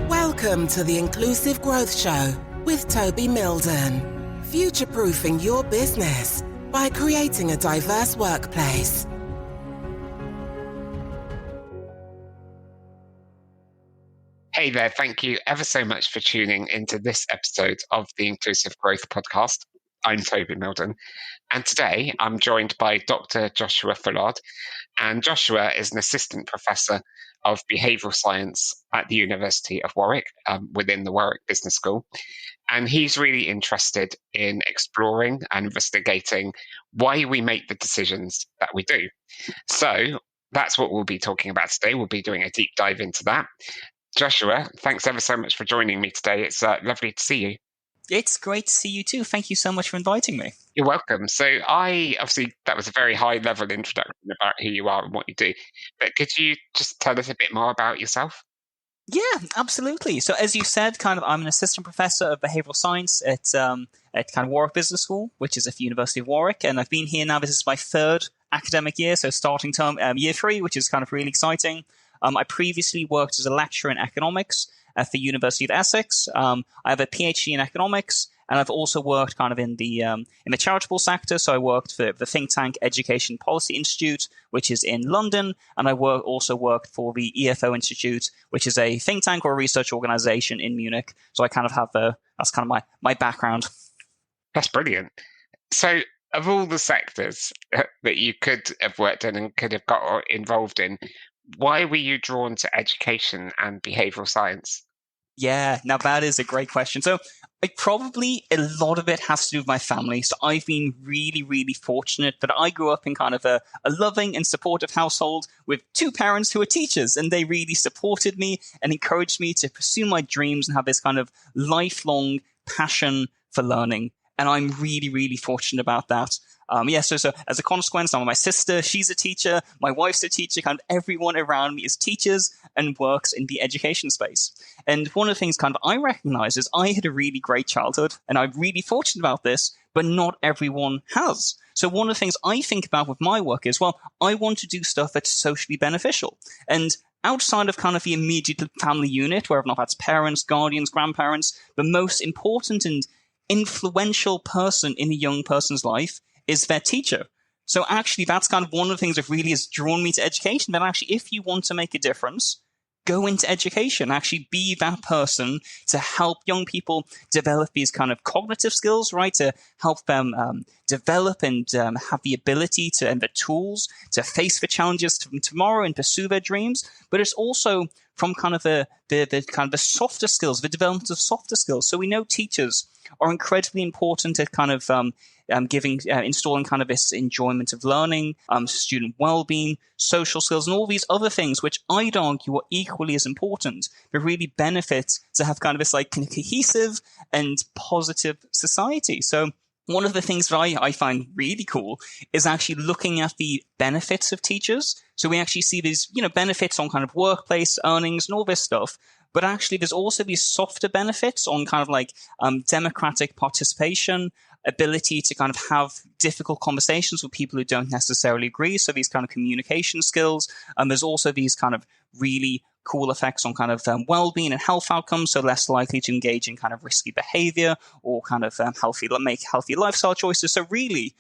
Welcome to the Inclusive Growth Show with Toby Mildon. Future-proofing your business by creating a diverse workplace. Hey there, thank you ever so much for tuning into this episode of the Inclusive Growth Podcast. I'm Toby Mildon, and today I'm joined by Dr Joshua Fullard, and Joshua is an assistant professor of behavioural science at the University of Warwick, within the Warwick Business School, and he's really interested in exploring and investigating why we make the decisions that we do. So that's what we'll be talking about today. We'll be doing a deep dive into that. Joshua, thanks ever so much for joining me today. It's lovely to see you. It's great to see you too. Thank you so much for inviting me. You're welcome. So that was a very high level introduction about who you are and what you do. But could you just tell us a bit more about yourself? Yeah, absolutely. So as you said, I'm an assistant professor of behavioural science at Warwick Business School, which is at the University of Warwick. And I've been here now. This is my third academic year. So starting term, year 3, which is kind of really exciting. I previously worked as a lecturer in economics at the University of Essex. I have a PhD in economics, and I've also worked in the charitable sector. So I worked for the think tank Education Policy Institute, which is in London, and I also worked for the EFO Institute, which is a think tank or a research organization in Munich. So I have that's my background. That's brilliant. So of all the sectors that you could have worked in and could have got involved in, why were you drawn to education and behavioural science? Yeah, now that is a great question. So probably a lot of it has to do with my family. So I've been really, really fortunate that I grew up in a loving and supportive household with 2 parents who are teachers, and they really supported me and encouraged me to pursue my dreams and have this lifelong passion for learning. And I'm really, really fortunate about that. So as a consequence, my sister, she's a teacher, my wife's a teacher, everyone around me is teachers and works in the education space. And one of the things I recognize is I had a really great childhood, and I'm really fortunate about this, but not everyone has. So one of the things I think about with my work is, I want to do stuff that's socially beneficial. And outside of the immediate family unit, where that's parents, guardians, grandparents, the most important and influential person in a young person's life is their teacher. So actually, that's one of the things that really has drawn me to education, that actually, if you want to make a difference, go into education, actually be that person to help young people develop these cognitive skills, right? To help them develop and have the ability and the tools to face the challenges from tomorrow and pursue their dreams. But it's also from the softer skills, the development of softer skills. So we know teachers are incredibly important at installing this enjoyment of learning, student well-being, social skills, and all these other things, which I'd argue are equally as important, but really benefit to have this cohesive and positive society. So one of the things that I find really cool is actually looking at the benefits of teachers. So we actually see these, benefits on workplace earnings and all this stuff. But actually, there's also these softer benefits on democratic participation, ability to have difficult conversations with people who don't necessarily agree. So these communication skills. There's also these really cool effects on well-being and health outcomes. So less likely to engage in risky behavior or make healthy lifestyle choices. So really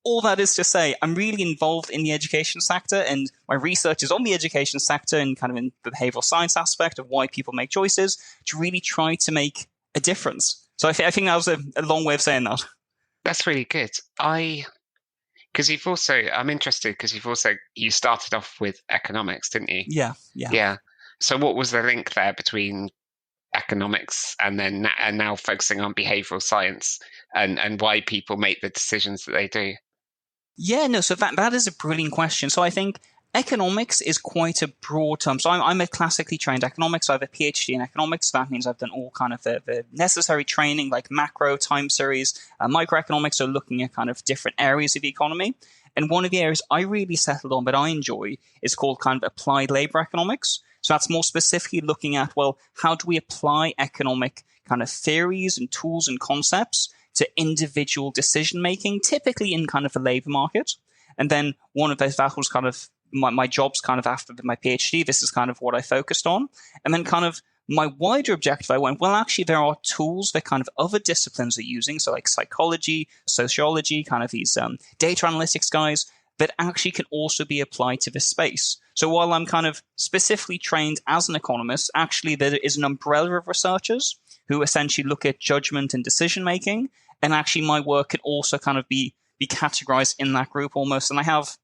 all that is to say, I'm really involved in the education sector, and my research is on the education sector and in the behavioral science aspect of why people make choices to really try to make a difference. So I think that was a long way of saying that. That's really good. I'm interested because you started off with economics, didn't you? Yeah. So what was the link there between economics and now focusing on behavioral science and why people make the decisions that they do? Yeah, no, so that is a brilliant question. So I think economics is quite a broad term. So I'm a classically trained economics. So I have a PhD in economics. That means I've done all the necessary training like macro, time series, microeconomics. So looking at different areas of the economy. And one of the areas I really settled on that I enjoy is called applied labor economics. So that's more specifically looking at, how do we apply economic theories and tools and concepts to individual decision making, typically in the labor market. And then one of those, that was my jobs after my PhD. This is what I focused on. And then my wider objective, I went, well, actually, there are tools that kind of other disciplines are using, so like psychology, sociology, kind of these data analytics guys, that actually can also be applied to this space. So while I'm kind of specifically trained as an economist, actually there is an umbrella of researchers who essentially look at judgment and decision making, and actually my work can also kind of be categorized in that group almost. And I have,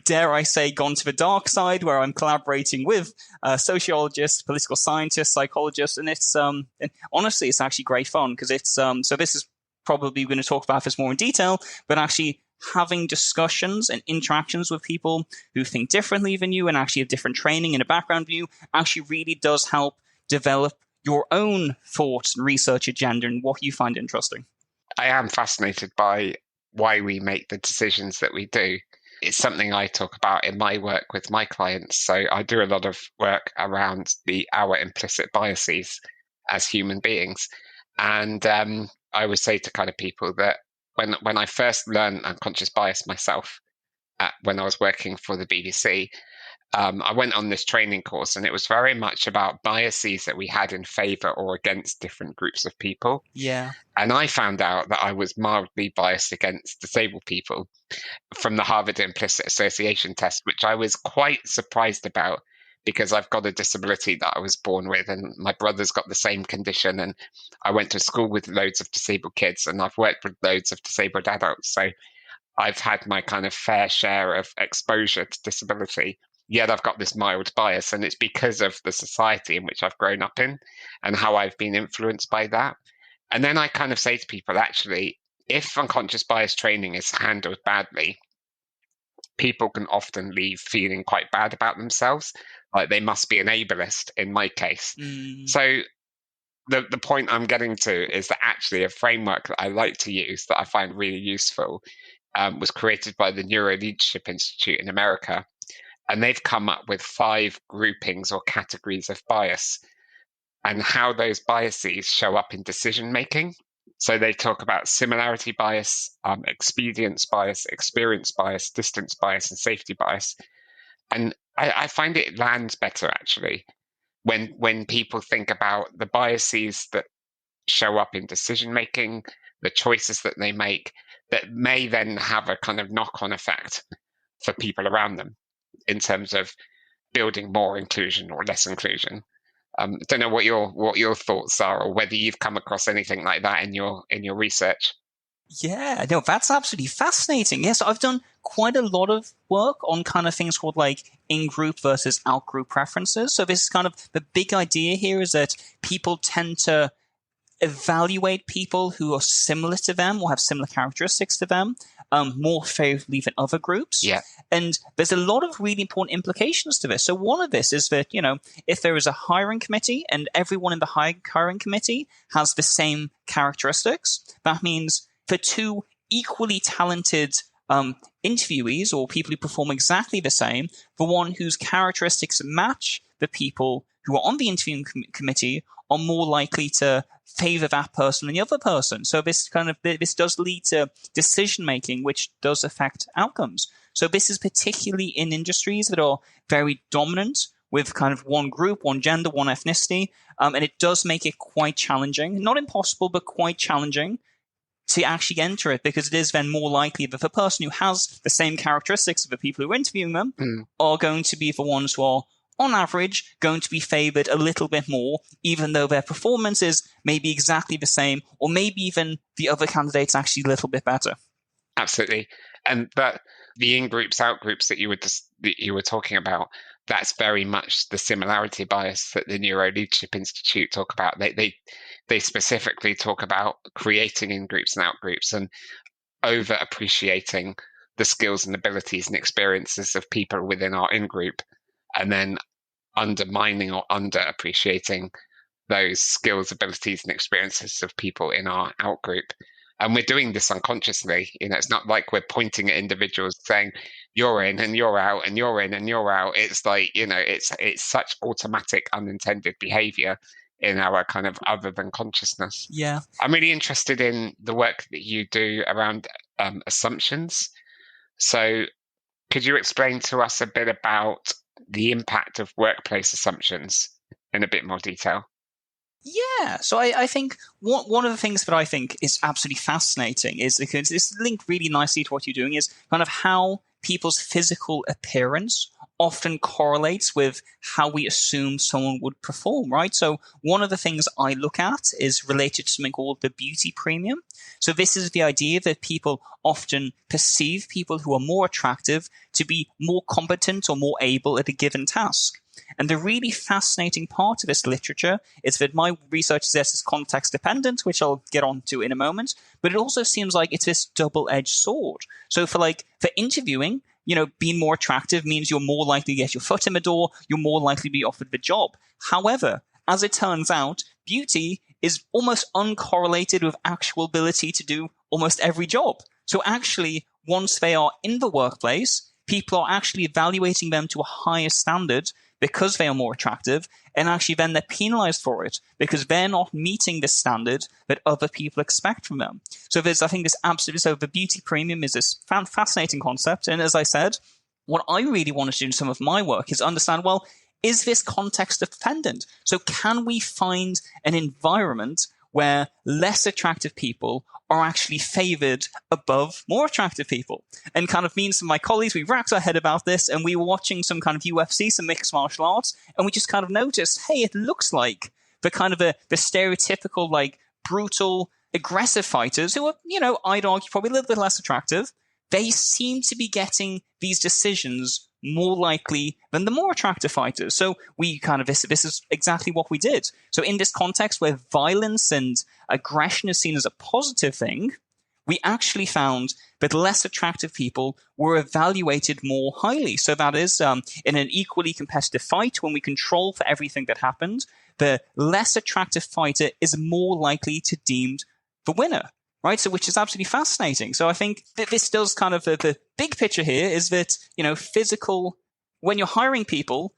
dare I say, gone to the dark side where I'm collaborating with sociologists, political scientists, psychologists, and it's and honestly, it's actually great fun because it's so this is probably going to talk about this more in detail, but actually having discussions and interactions with people who think differently than you and actually have different training and a background view actually really does help develop your own thoughts and research agenda and what you find interesting. I am fascinated by why we make the decisions that we do. It's something I talk about in my work with my clients. So I do a lot of work around our implicit biases as human beings. And I always say to kind of people that when I first learned unconscious bias myself, when I was working for the BBC, I went on this training course, and it was very much about biases that we had in favor or against different groups of people. Yeah. And I found out that I was mildly biased against disabled people from the Harvard Implicit Association test, which I was quite surprised about because I've got a disability that I was born with, and my brother's got the same condition. And I went to school with loads of disabled kids, and I've worked with loads of disabled adults. So I've had my kind of fair share of exposure to disability. Yet I've got this mild bias, and it's because of the society in which I've grown up in and how I've been influenced by that. And then I kind of say to people, actually, if unconscious bias training is handled badly, people can often leave feeling quite bad about themselves, like they must be an ableist in my case. So the point I'm getting to is that actually a framework that I like to use that I find really useful was created by the Neuro Leadership Institute in America. And they've come up with 5 groupings or categories of bias and how those biases show up in decision making. So they talk about similarity bias, expedience bias, experience bias, distance bias, and safety bias. And I find it lands better, actually, when people think about the biases that show up in decision making, the choices that they make, that may then have a kind of knock-on effect for people around them in terms of building more inclusion or less inclusion. I don't know what your thoughts are, or whether you've come across anything like that in your research. Yeah, no, that's absolutely fascinating. Yes, I've done quite a lot of work on kind of things called like in-group versus out-group preferences. So this is kind of the big idea here is that people tend to evaluate people who are similar to them or have similar characteristics to them more favorably than other groups. Yeah. And there's a lot of really important implications to this. So one of this is that, if there is a hiring committee and everyone in the hiring committee has the same characteristics, that means for 2 equally talented interviewees or people who perform exactly the same, the one whose characteristics match the people who are on the interviewing committee are more likely to favor that person than the other person. So this does lead to decision making, which does affect outcomes. So this is particularly in industries that are very dominant with kind of one group, one gender, one ethnicity. And it does make it quite challenging, not impossible, but quite challenging to actually enter it, because it is then more likely that the person who has the same characteristics of the people who are interviewing them are going to be the ones who are, on average, going to be favored a little bit more, even though their performance is maybe exactly the same, or maybe even the other candidates actually a little bit better. Absolutely. And that the in-groups, out-groups that you were talking about, that's very much the similarity bias that the Neuro Leadership Institute talk about. They specifically talk about creating in-groups and out-groups and over-appreciating the skills and abilities and experiences of people within our in-group, and then undermining or underappreciating those skills, abilities, and experiences of people in our out-group. And we're doing this unconsciously. It's not like we're pointing at individuals saying, you're in and you're out and you're in and you're out. It's like, it's such automatic unintended behavior in our kind of other than consciousness. Yeah. I'm really interested in the work that you do around assumptions. So could you explain to us a bit about the impact of workplace assumptions in a bit more detail? Yeah, so I think one of the things that I think is absolutely fascinating is because it's linked really nicely to what you're doing is kind of how people's physical appearance often correlates with how we assume someone would perform, right? So one of the things I look at is related to something called the beauty premium. So this is the idea that people often perceive people who are more attractive to be more competent or more able at a given task. And the really fascinating part of this literature is that my research suggests it's context dependent, which I'll get on to in a moment, but it also seems like it's this double-edged sword. So for interviewing, being more attractive means you're more likely to get your foot in the door, you're more likely to be offered the job. However, as it turns out, beauty is almost uncorrelated with actual ability to do almost every job. So actually, once they are in the workplace, people are actually evaluating them to a higher standard because they are more attractive, and actually then they're penalized for it because they're not meeting the standard that other people expect from them. So the beauty premium is this fascinating concept. And as I said, what I really want to do in some of my work is understand, well, is this context dependent? So can we find an environment where less attractive people are actually favored above more attractive people? And kind of me and some of my colleagues, we racked our head about this, and we were watching some kind of UFC, some mixed martial arts, and we just kind of noticed, hey, it looks like the kind of the stereotypical, brutal, aggressive fighters who are, I'd argue probably a little bit less attractive, they seem to be getting these decisions more likely than the more attractive fighters. So we this is exactly what we did. So in this context where violence and aggression is seen as a positive thing, we actually found that less attractive people were evaluated more highly. So that is, in an equally competitive fight, when we control for everything that happened, the less attractive fighter is more likely to deemed the winner. Right, so which is absolutely fascinating. So I think that this does kind of the big picture here is that, when you're hiring people,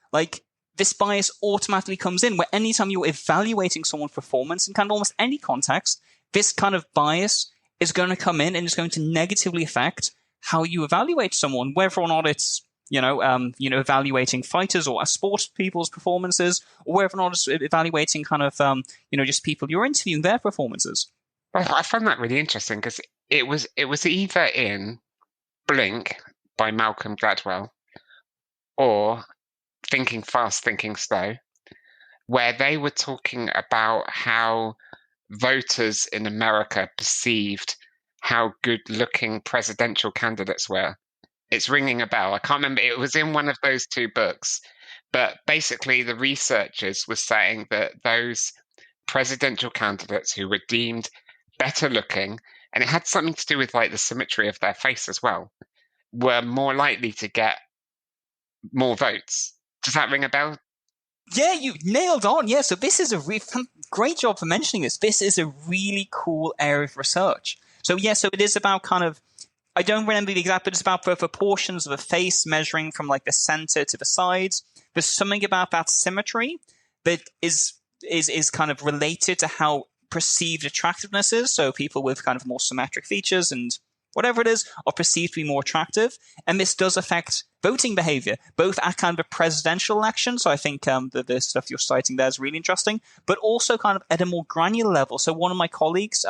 this bias automatically comes in where anytime you're evaluating someone's performance in kind of almost any context, this kind of bias is going to come in and is going to negatively affect how you evaluate someone, whether or not it's, evaluating fighters or sports people's performances, or whether or not it's evaluating kind of, just people you're interviewing their performances. Well, I found that really interesting because it was either in Blink by Malcolm Gladwell or Thinking Fast, Thinking Slow, where they were talking about how voters in America perceived how good-looking presidential candidates were. It's ringing a bell. I can't remember. It was in one of those two books. But basically, the researchers were saying that those presidential candidates who were deemed better looking, and it had something to do with the symmetry of their face as well, were more likely to get more votes. Does that ring a bell? Yeah, you nailed on. Yeah, so this is a great job for mentioning this. This is a really cool area of research. So so it is about kind of, I don't remember the exact, but it's about the proportions of a face measuring from the center to the sides. There's something about that symmetry that is kind of related to how perceived attractiveness is. So people with kind of more symmetric features and whatever it is are perceived to be more attractive. And this does affect voting behavior, both at kind of a presidential election. So I think the stuff you're citing there is really interesting, but also kind of at a more granular level. So one of my colleagues,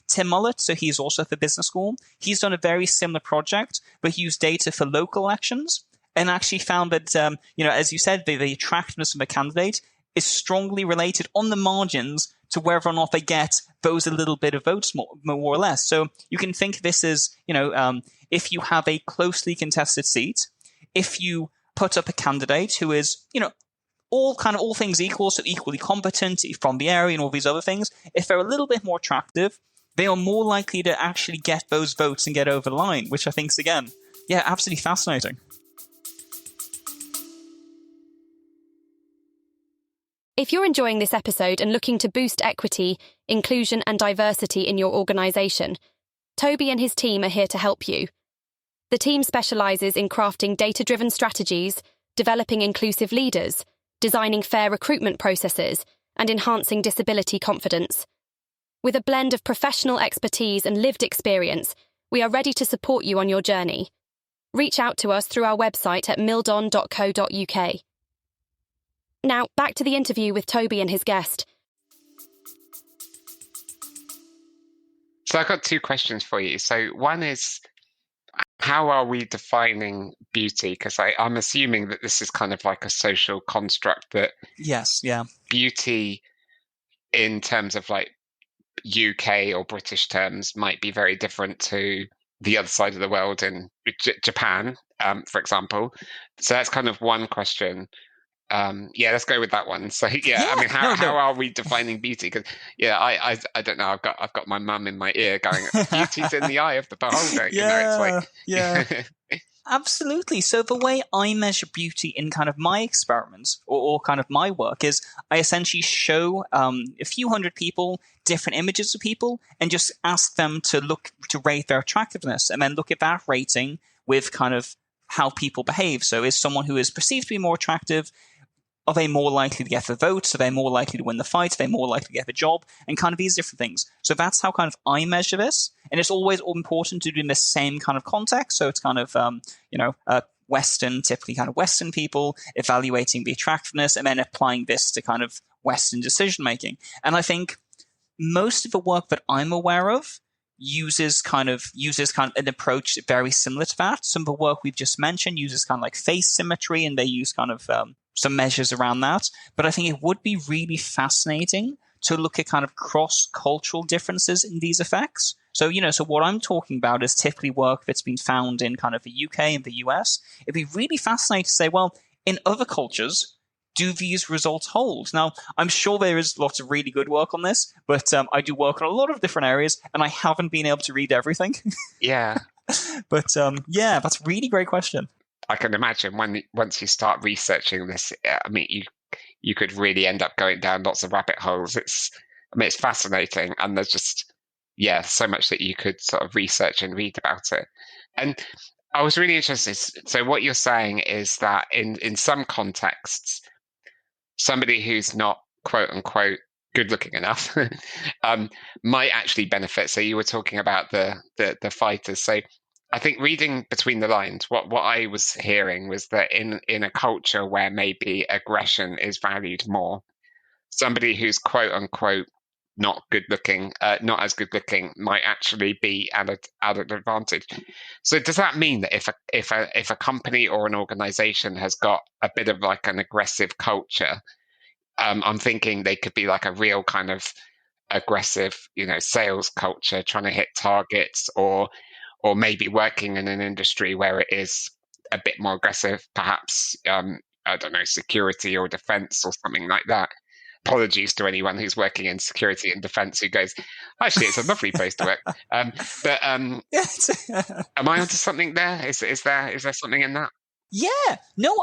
Tim Mullett, so he's also at the business school, he's done a very similar project, but he used data for local elections and actually found that, as you said, the attractiveness of a candidate is strongly related on the margins to whether or not they get those a little bit of votes more or less. So you can think this is, if you have a closely contested seat, if you put up a candidate who is, all things equal, so equally competent from the area and all these other things, if they're a little bit more attractive, they are more likely to actually get those votes and get over the line, which I think is, again, absolutely fascinating. If you're enjoying this episode and looking to boost equity, inclusion and diversity in your organisation, Toby and his team are here to help you. The team specialises in crafting data-driven strategies, developing inclusive leaders, designing fair recruitment processes, and enhancing disability confidence. With a blend of professional expertise and lived experience, we are ready to support you on your journey. Reach out to us through our website at mildon.co.uk. Now, back to the interview with Toby and his guest. So I've got two questions for you. So one is, how are we defining beauty? Because I'm assuming that this is kind of like a social construct, that Yes, yeah. beauty in terms of like UK or British terms might be very different to the other side of the world in Japan, for example. So that's kind of one question. Let's go with that one. So I mean, how are we defining beauty? Because I don't know. I've got my mum in my ear going, "Beauty's in the eye of the beholder." It's like Absolutely. So the way I measure beauty in kind of my experiments or kind of my work is I essentially show a few hundred people different images of people and just ask them to rate their attractiveness, and then look at that rating with kind of how people behave. So is someone who is perceived to be more attractive, are they more likely to get the vote? Are they more likely to win the fight? Are they more likely to get the job? And kind of these different things. So that's how kind of I measure this. And it's always important to do in the same kind of context. So it's kind of, typically kind of Western people evaluating the attractiveness and then applying this to kind of Western decision making. And I think most of the work that I'm aware of uses kind of an approach very similar to that. Some of the work we've just mentioned uses kind of like face symmetry, and they use kind of some measures around that. But I think it would be really fascinating to look at kind of cross-cultural differences in these effects. So, so what I'm talking about is typically work that's been found in kind of the UK and the US. It'd be really fascinating to say, well, in other cultures, do these results hold? Now, I'm sure there is lots of really good work on this, but I do work on a lot of different areas, and I haven't been able to read everything. Yeah. But that's a really great question. I can imagine once you start researching this, I mean, you could really end up going down lots of rabbit holes. It's fascinating, and there's just so much that you could sort of research and read about it. And I was really interested. So what you're saying is that in some contexts, somebody who's not quote unquote good looking enough might actually benefit. So you were talking about the fighters. So I think reading between the lines, what I was hearing was that in a culture where maybe aggression is valued more, somebody who's quote unquote not good looking, not as good looking, might actually be at an advantage. So does that mean that if a company or an organization has got a bit of like an aggressive culture, I'm thinking they could be like a real kind of aggressive, sales culture, trying to hit targets, or maybe working in an industry where it is a bit more aggressive, perhaps, I don't know, security or defense or something like that. Apologies to anyone who's working in security and defense who goes, actually, it's a lovely place to work. Am I onto something there? Is there something in that? Yeah, no,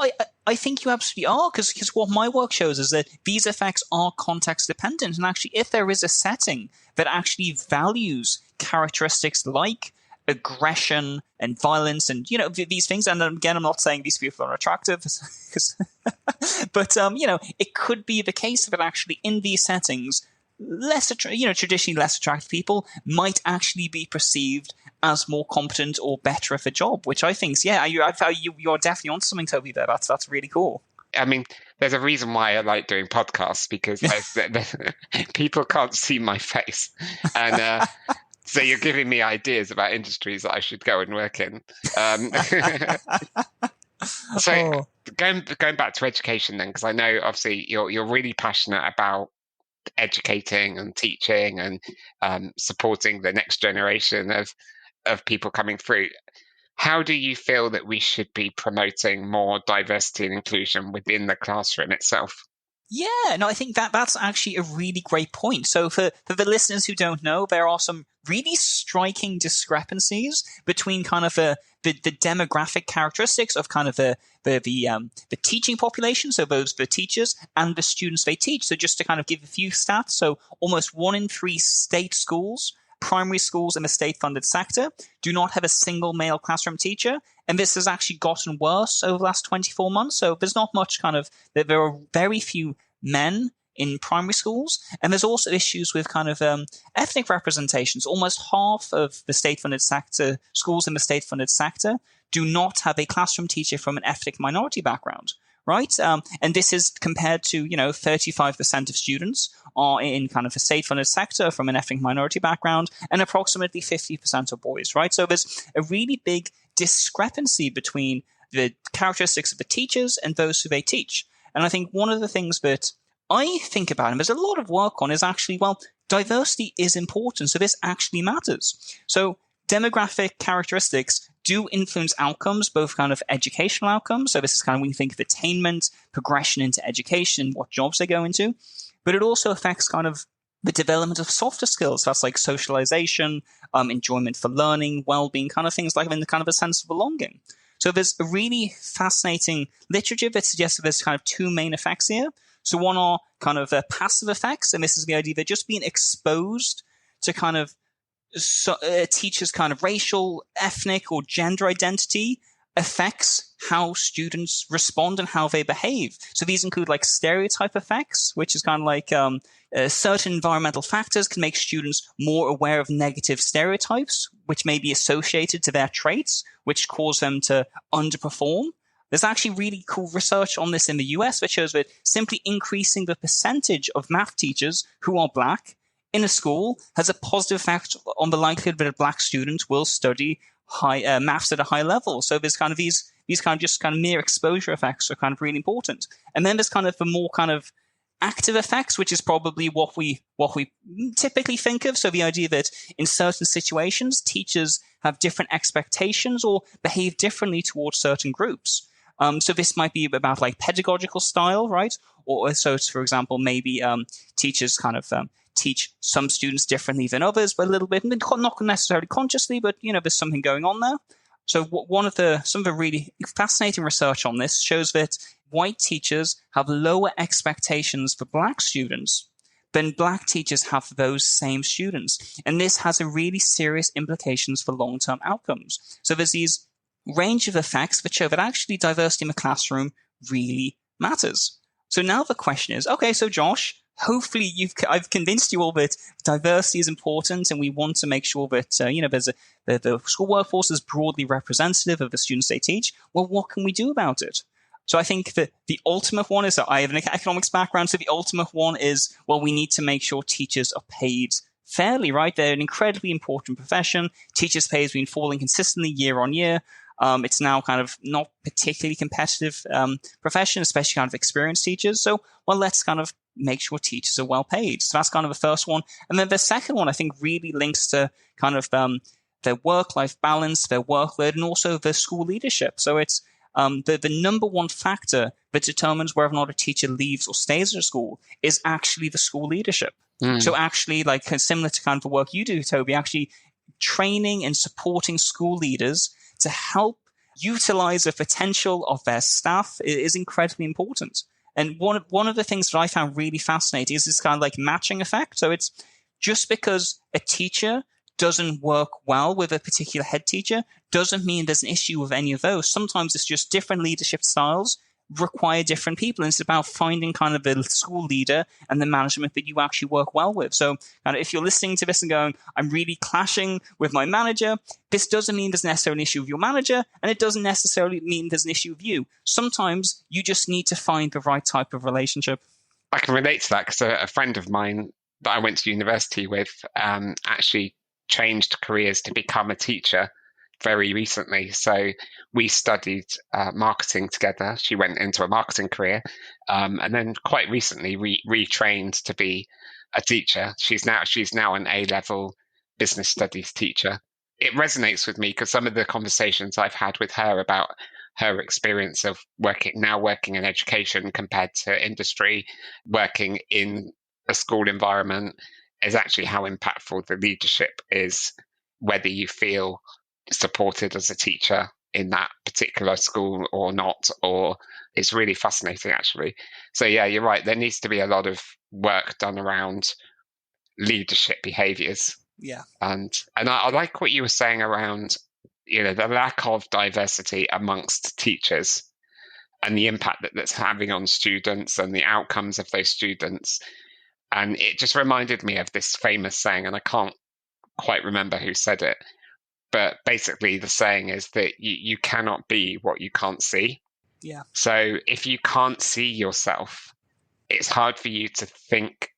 I think you absolutely are, because what my work shows is that these effects are context dependent. And actually, if there is a setting that actually values characteristics like aggression and violence and, these things, and again, I'm not saying these people are attractive, but, it could be the case that actually in these settings, traditionally less attractive people might actually be perceived as more competent or better at the job, which I think, you're definitely on something, Toby, there. That's really cool. I mean, there's a reason why I like doing podcasts, because people can't see my face. And so you're giving me ideas about industries that I should go and work in. So going back to education then, because I know obviously you're really passionate about educating and teaching and supporting the next generation of people coming through. How do you feel that we should be promoting more diversity and inclusion within the classroom itself? Yeah, no, I think that's actually a really great point. So for the listeners who don't know, there are some really striking discrepancies between kind of the demographic characteristics of kind of the teaching population, so those the teachers, and the students they teach. So just to kind of give a few stats, so almost 1 in 3 state schools, primary schools in the state-funded sector, do not have a single male classroom teacher. And this has actually gotten worse over the last 24 months. So there's not much there are very few men in primary schools. And there's also issues with kind of ethnic representations. Almost half of the state-funded sector, schools in the state-funded sector, do not have a classroom teacher from an ethnic minority background, right? And this is compared to, 35% of students are in kind of a state-funded sector from an ethnic minority background, and approximately 50% are boys, right? So there's a really big discrepancy between the characteristics of the teachers and those who they teach. And I think one of the things that I think about, and there's a lot of work on, is actually, diversity is important. So this actually matters. So demographic characteristics do influence outcomes, both kind of educational outcomes. So this is kind of when you think of attainment, progression into education, what jobs they go into. But it also affects kind of the development of softer skills. That's like socialization, enjoyment for learning, well-being, kind of things like in the kind of a sense of belonging. So there's a really fascinating literature that suggests that there's kind of two main effects here. So one are kind of passive effects, and this is the idea that just being exposed to kind of teachers' kind of racial, ethnic, or gender identity affects how students respond and how they behave. So these include like stereotype effects, which is kind of like certain environmental factors can make students more aware of negative stereotypes, which may be associated to their traits, which cause them to underperform. There's actually really cool research on this in the US that shows that simply increasing the percentage of math teachers who are Black in a school has a positive effect on the likelihood that a Black student will study high maths at a high level. So there's kind of these kind of just kind of mere exposure effects are kind of really important. And then there's kind of the more kind of active effects, which is probably what we typically think of. So the idea that in certain situations, teachers have different expectations or behave differently towards certain groups. So this might be about like pedagogical style, right? Or so, for example, maybe teachers kind of teach some students differently than others, but a little bit, not necessarily consciously, but there's something going on there. So some of the really fascinating research on this shows that white teachers have lower expectations for Black students than Black teachers have for those same students, and this has a really serious implications for long-term outcomes. So there's these range of effects that show that actually diversity in the classroom really matters. So now the question is, okay, so Josh, hopefully I've convinced you all that diversity is important, and we want to make sure that the school workforce is broadly representative of the students they teach. Well, what can we do about it? So I think that the ultimate one is that I have an economics background, so the ultimate one is, we need to make sure teachers are paid fairly, right? They're an incredibly important profession. Teachers' pay has been falling consistently year on year. It's now kind of not particularly competitive profession, especially kind of experienced teachers. So, let's kind of make sure teachers are well paid. So that's kind of the first one. And then the second one, I think, really links to kind of their work-life balance, their workload, and also the school leadership. So it's the number one factor that determines whether or not a teacher leaves or stays at a school is actually the school leadership. So actually, like similar to kind of the work you do, Toby, actually training and supporting school leaders to help utilize the potential of their staff is incredibly important. And one of the things that I found really fascinating is this kind of like matching effect. So it's just because a teacher doesn't work well with a particular head teacher doesn't mean there's an issue with any of those. Sometimes it's just different leadership styles require different people. And it's about finding kind of the school leader and the management that you actually work well with. So kind of if you're listening to this and going, I'm really clashing with my manager, this doesn't mean there's necessarily an issue with your manager, and it doesn't necessarily mean there's an issue with you. Sometimes you just need to find the right type of relationship. I can relate to that because a friend of mine that I went to university with actually changed careers to become a teacher very recently. So we studied marketing together. She went into a marketing career and then quite recently retrained to be a teacher. She's now an A-level business studies teacher. It resonates with me because some of the conversations I've had with her about her experience of working in education compared to industry, working in a school environment, is actually how impactful the leadership is, whether you feel supported as a teacher in that particular school or not, or it's really fascinating actually. So yeah, you're right. There needs to be a lot of work done around leadership behaviors. Yeah. And I like what you were saying around, the lack of diversity amongst teachers and the impact that's having on students and the outcomes of those students. And it just reminded me of this famous saying, and I can't quite remember who said it, but basically the saying is that you cannot be what you can't see. Yeah. So if you can't see yourself, it's hard for you to think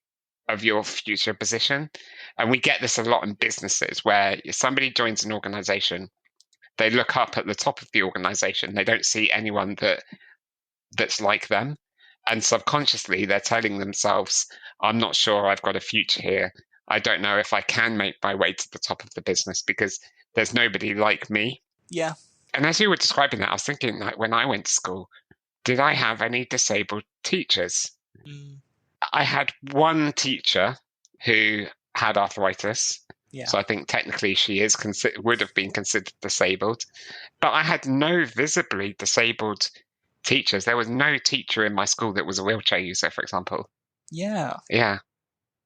of your future position. And we get this a lot in businesses where somebody joins an organization, they look up at the top of the organization, they don't see anyone that's like them. And subconsciously, they're telling themselves, I'm not sure I've got a future here. I don't know if I can make my way to the top of the business because there's nobody like me. Yeah. And as you were describing that, I was thinking, like, when I went to school, did I have any disabled teachers? I had one teacher who had arthritis. Yeah. So I think technically she would have been considered disabled. But I had no visibly disabled teachers. There was no teacher in my school that was a wheelchair user, for example. Yeah. Yeah. It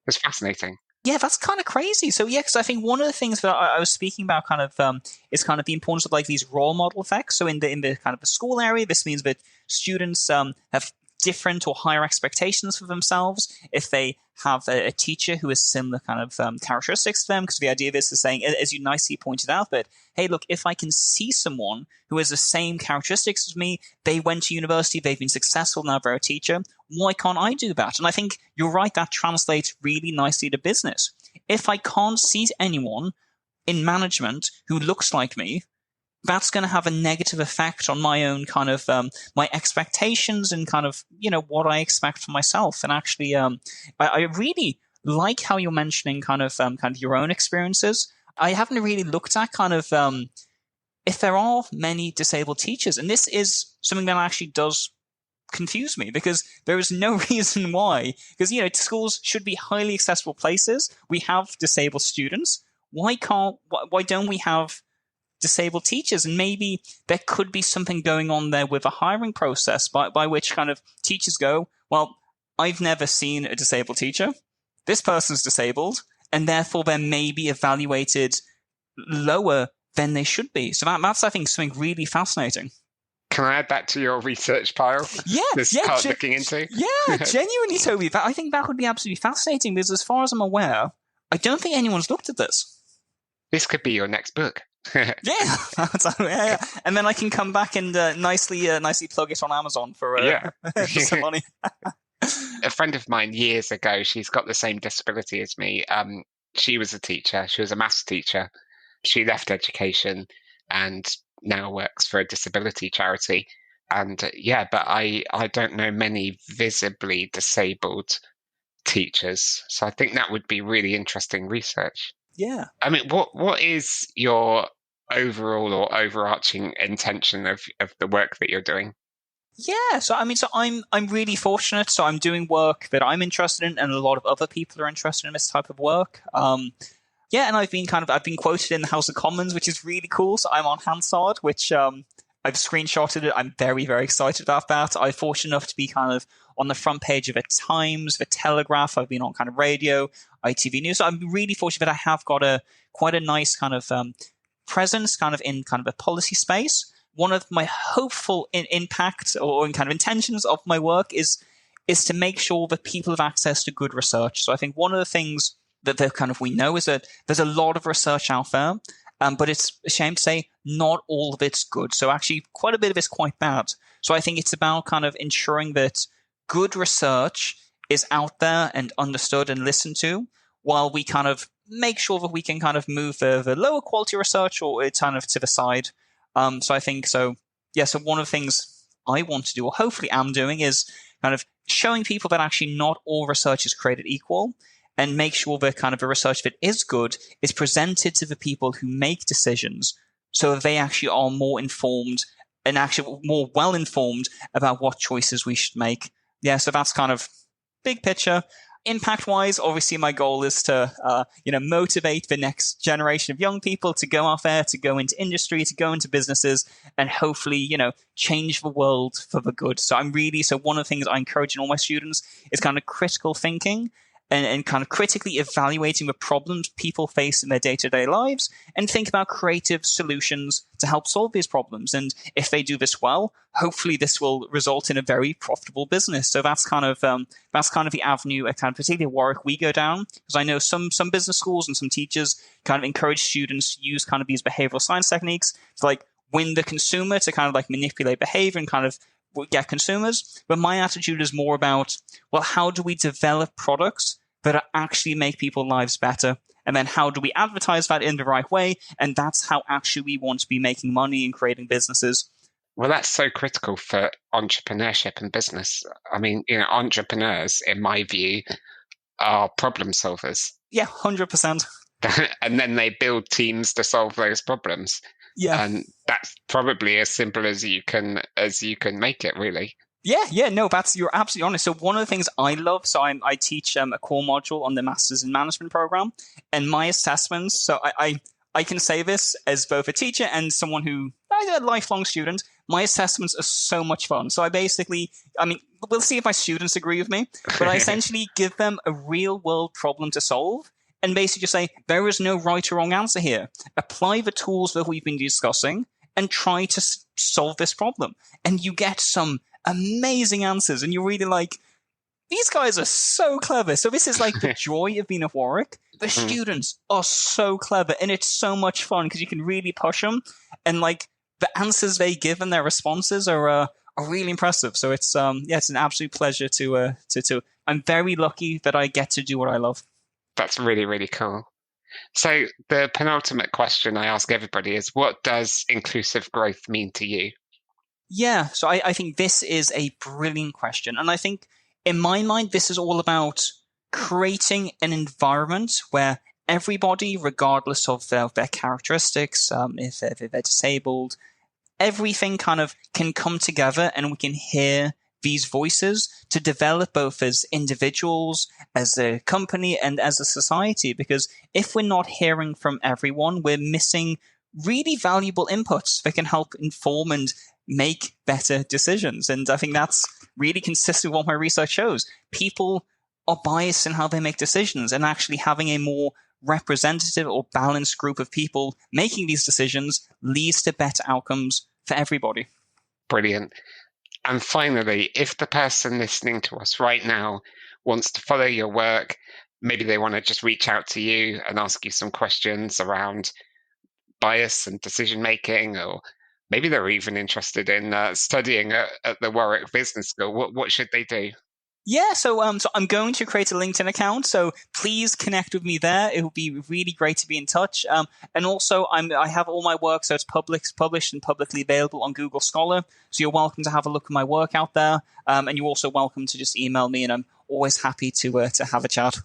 was fascinating. Yeah, that's kind of crazy. So yeah, because I think one of the things that I was speaking about kind of is kind of the importance of like these role model effects. So in the kind of the school area, this means that students have different or higher expectations for themselves if they have a teacher who has similar kind of characteristics to them. Because the idea of this is saying, as you nicely pointed out, that, hey, look, if I can see someone who has the same characteristics as me, they went to university, they've been successful, now they're a teacher, why can't I do that? And I think you're right, that translates really nicely to business. If I can't see anyone in management who looks like me, that's going to have a negative effect on my own kind of my expectations and kind of, what I expect for myself. And actually, I really like how you're mentioning kind of your own experiences. I haven't really looked at kind of if there are many disabled teachers, and this is something that actually does confuse me because there is no reason why. Because schools should be highly accessible places. We have disabled students. Why don't we have disabled teachers? And maybe there could be something going on there with a hiring process by which kind of teachers go, well, I've never seen a disabled teacher. This person's disabled, and therefore they're maybe evaluated lower than they should be. So that's, I think, something really fascinating. Can I add that to your research pile? Yeah, Start looking into. Yeah, genuinely, Toby. I think that would be absolutely fascinating because, as far as I'm aware, I don't think anyone's looked at this. This could be your next book. Yeah. And then I can come back and nicely plug it on Amazon for some money. A friend of mine years ago, she's got the same disability as me. She was a teacher. She was a maths teacher. She left education and now works for a disability charity. And but I don't know many visibly disabled teachers. So I think that would be really interesting research. Yeah. I mean, what is your overall or overarching intention of the work that you're doing? Yeah, so I'm really fortunate. So I'm doing work that I'm interested in, and a lot of other people are interested in this type of work. And I've been quoted in the House of Commons, which is really cool. So I'm on Hansard, which I've screenshotted it. I'm very, very excited about that. I'm fortunate enough to be kind of on the front page of the Times, the Telegraph. I've been on kind of radio, ITV News. So I'm really fortunate that I have got quite a nice kind of presence kind of in kind of a policy space. One of my hopeful impact or in kind of intentions of my work is to make sure that people have access to good research. So I think one of the things that we know is that there's a lot of research out there, but it's a shame to say not all of it's good. So actually quite a bit of it's quite bad. So I think it's about kind of ensuring that good research is out there and understood and listened to, while we kind of make sure that we can kind of move the lower quality research or it's kind of to the side. So I think so. Yeah. So one of the things I want to do, or hopefully am doing, is kind of showing people that actually not all research is created equal, and make sure that kind of the research that is good is presented to the people who make decisions, so that they actually are more informed and actually more well informed about what choices we should make. Yeah. So that's kind of big picture. Impact-wise, obviously my goal is to, motivate the next generation of young people to go out there, to go into industry, to go into businesses, and hopefully, change the world for the good. So one of the things I encourage in all my students is kind of critical thinking and kind of critically evaluating the problems people face in their day-to-day lives, and think about creative solutions to help solve these problems. And if they do this well, hopefully this will result in a very profitable business. So that's kind of the avenue at kind of particularly Warwick we go down, because I know some business schools and some teachers kind of encourage students to use kind of these behavioral science techniques to like win the consumer, to kind of like manipulate behavior and kind of get consumers, but my attitude is more about, well, how do we develop products that actually make people's lives better? And then how do we advertise that in the right way? And that's how actually we want to be making money and creating businesses. Well, that's so critical for entrepreneurship and business. I mean, entrepreneurs, in my view, are problem solvers. Yeah, 100%. And then they build teams to solve those problems. Yeah. And that's probably as simple as you can make it, really. Yeah, no, you're absolutely honest. So one of the things I love, I teach a core module on the Masters in Management program, and my assessments, so I can say this as both a teacher and someone who, a lifelong student, my assessments are so much fun. So we'll see if my students agree with me, but I essentially give them a real world problem to solve and basically just say, there is no right or wrong answer here. Apply the tools that we've been discussing and try to solve this problem. And you get some amazing answers, and you're really like, these guys are so clever. So this is like the joy of being at Warwick. The students are so clever, and it's so much fun because you can really push them, and like the answers they give and their responses are really impressive. So it's it's an absolute pleasure to I'm very lucky that I get to do what I love. That's really, really cool. So the penultimate question I ask everybody is, what does inclusive growth mean to you? Yeah, so I think this is a brilliant question. And I think in my mind, this is all about creating an environment where everybody, regardless of their characteristics, if they're disabled, everything kind of can come together and we can hear these voices to develop both as individuals, as a company, and as a society. Because if we're not hearing from everyone, we're missing really valuable inputs that can help inform and make better decisions. And I think that's really consistent with what my research shows. People are biased in how they make decisions, and actually having a more representative or balanced group of people making these decisions leads to better outcomes for everybody. Brilliant. And finally, if the person listening to us right now wants to follow your work, maybe they want to just reach out to you and ask you some questions around bias and decision making, or maybe they're even interested in studying at the Warwick Business School, what should they do? Yeah, so I'm going to create a LinkedIn account, so please connect with me there. It would be really great to be in touch. And also, I have all my work, so it's published and publicly available on Google Scholar. So you're welcome to have a look at my work out there, and you're also welcome to just email me, and I'm always happy to have a chat.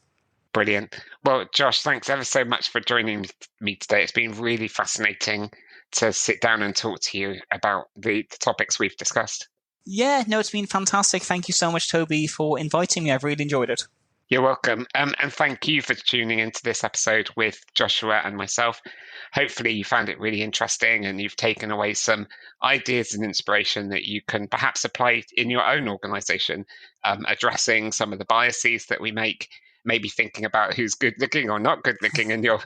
Brilliant. Well, Josh, thanks ever so much for joining me today. It's been really fascinating to sit down and talk to you about the topics we've discussed. Yeah, no, it's been fantastic. Thank you so much, Toby, for inviting me. I've really enjoyed it. You're welcome. And thank you for tuning into this episode with Joshua and myself. Hopefully you found it really interesting and you've taken away some ideas and inspiration that you can perhaps apply in your own organization, addressing some of the biases that we make, maybe thinking about who's good looking or not good looking in your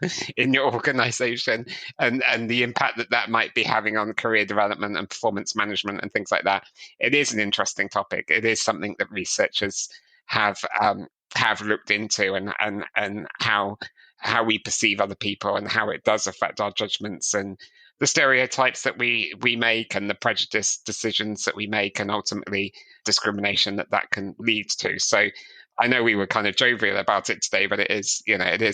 organization, and the impact that might be having on career development and performance management and things like that. It is an interesting topic. It is something that researchers have looked into, and how we perceive other people and how it does affect our judgments and the stereotypes that we make and the prejudice decisions that we make, and ultimately discrimination that can lead to. So I know we were kind of jovial about it today, but it is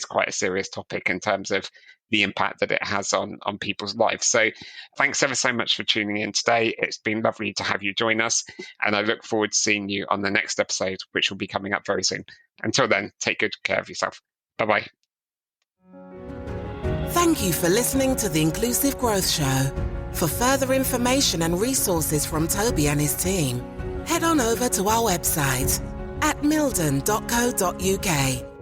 quite a serious topic in terms of the impact that it has on people's lives. So thanks ever so much for tuning in today. It's been lovely to have you join us, and I look forward to seeing you on the next episode, which will be coming up very soon. Until then, take good care of yourself. Bye-bye. Thank you for listening to the Inclusive Growth Show. For further information and resources from Toby and his team, head on over to our website at mildon.co.uk.